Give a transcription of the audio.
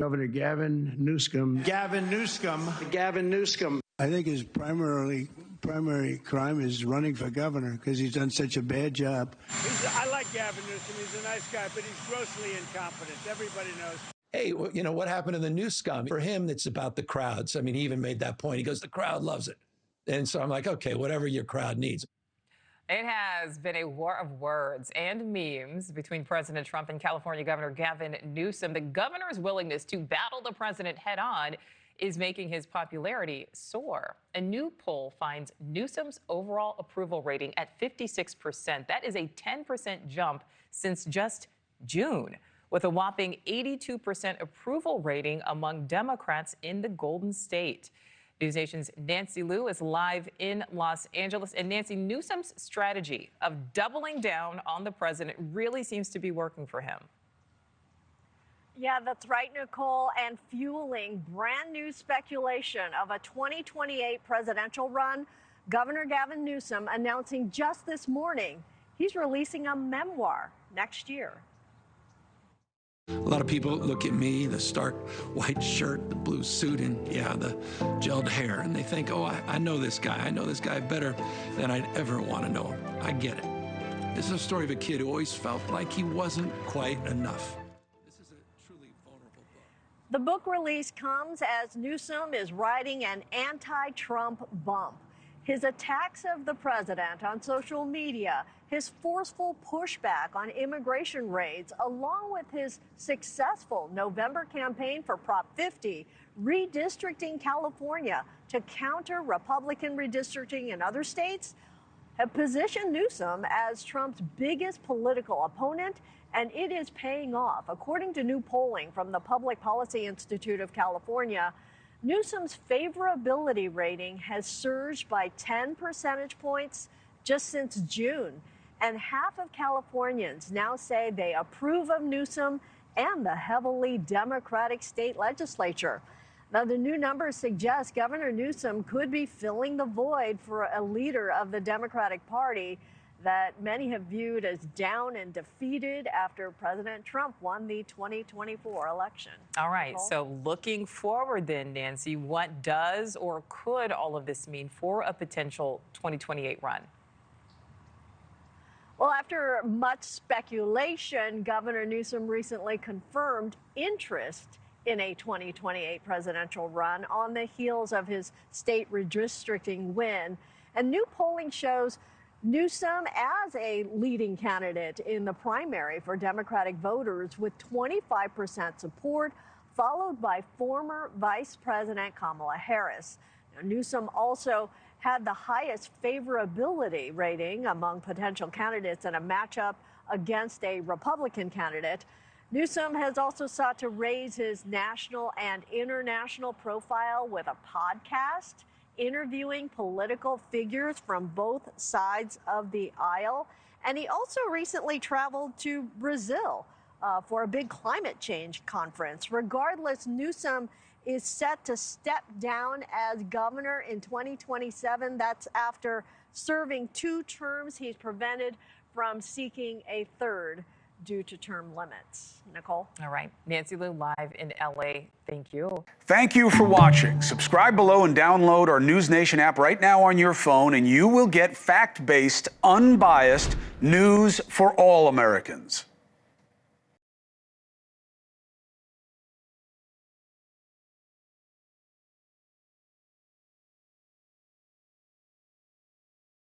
Governor Gavin Newsom. Gavin Newsom. Gavin Newsom. I think his primary crime is running for governor because he's done such a bad job. I like Gavin Newsom. He's a nice guy, but he's grossly incompetent. Everybody knows. Hey, you know, what happened to the new scum? For him, it's about the crowds. I mean, he even made that point. He goes, the crowd loves it. And so I'm like, okay, whatever your crowd needs. It has been a war of words and memes between President Trump and California Governor Gavin Newsom. The governor's willingness to battle the president head on is making his popularity soar. A new poll finds Newsom's overall approval rating at 56%. That is a 10% jump since just June, with a whopping 82% approval rating among Democrats in the Golden State. NewsNation's Nancy Liu is live in Los Angeles. And Nancy, Newsom's strategy of doubling down on the president really seems to be working for him. Yeah, that's right, Nichole, and fueling brand new speculation of a 2028 presidential run. Governor Gavin Newsom announcing just this morning he's releasing a memoir next year. A lot of people look at me, the stark white shirt, the blue suit, and yeah, the gelled hair, and they think, oh, I know this guy. I know this guy better than I'd ever want to know him. I get it. This is a story of a kid who always felt like he wasn't quite enough. This is a truly vulnerable book. The book release comes as Newsom is riding an anti-Trump bump. His attacks of the president on social media, his forceful pushback on immigration raids, along with his successful November campaign for Prop 50, redistricting California to counter Republican redistricting in other states, have positioned Newsom as Trump's biggest political opponent, and it is paying off. According to new polling from the Public Policy Institute of California, Newsom's favorability rating has surged by 10 percentage points just since June. And half of Californians now say they approve of Newsom and the heavily Democratic state legislature. Now, the new numbers suggest Governor Newsom could be filling the void for a leader of the Democratic Party that many have viewed as down and defeated after President Trump won the 2024 election. All right, so looking forward then, Nancy, what does or could all of this mean for a potential 2028 run? Well, after much speculation, Governor Newsom recently confirmed interest in a 2028 presidential run on the heels of his state redistricting win. And new polling shows Newsom as a leading candidate in the primary for Democratic voters with 25% support, followed by former Vice President Kamala Harris. Now, Newsom also had the highest favorability rating among potential candidates in a matchup against a Republican candidate. Newsom has also sought to raise his national and international profile with a podcast, interviewing political figures from both sides of the aisle. And he also recently traveled to Brazil for a big climate change conference. Regardless, Newsom is set to step down as governor in 2027. That's after serving 2 terms. He's prevented from seeking a third due to term limits. Nichole? All right. Nancy Liu live in LA. Thank you. Thank you for watching. Subscribe below and download our NewsNation app right now on your phone, and you will get fact-based, unbiased news for all Americans.